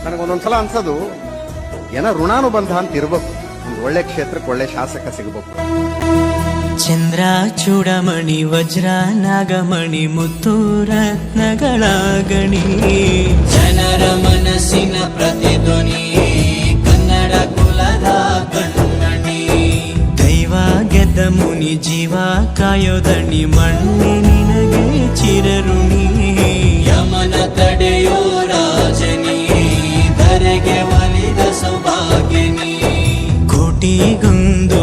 ನನಗೊಂದೊಂದ್ಸಲ ಅನ್ಸೋದು ಏನೋ ಋಣಾನುಬಂಧ ಅಂತ ಇರ್ಬೇಕು. ಒಂದು ಒಳ್ಳೆ ಕ್ಷೇತ್ರಕ್ಕೆ ಒಳ್ಳೆ ಶಾಸಕ ಸಿಗಬೇಕು. ಚಂದ್ರ ಚೂಡಮಣಿ ವಜ್ರ ನಾಗಮಣಿ ಮುತ್ತು ರತ್ನಗಳ ಗಣಿ, ಜನರ ಮನಸ್ಸಿನ ಪ್ರತಿಧ್ವನಿ, ಕನ್ನಡ ಕುಲದ ಕಣ್ಮಣಿ. ದೈವ ಗೆದ್ದ ಮುನಿ ಜೀವ ಕಾಯೋದಣಿ, ಮಣ್ಣಿ ನಿನಗೆ ಚಿರಋಣಿ. ಯಮನ ತಡೆಯೋ ರಾಜನಿ, ಧರೆಗೆ ಒಲಿದ ಸೌಭಾಗ್ಯನಿ. ಕೋಟಿಗೊಂದು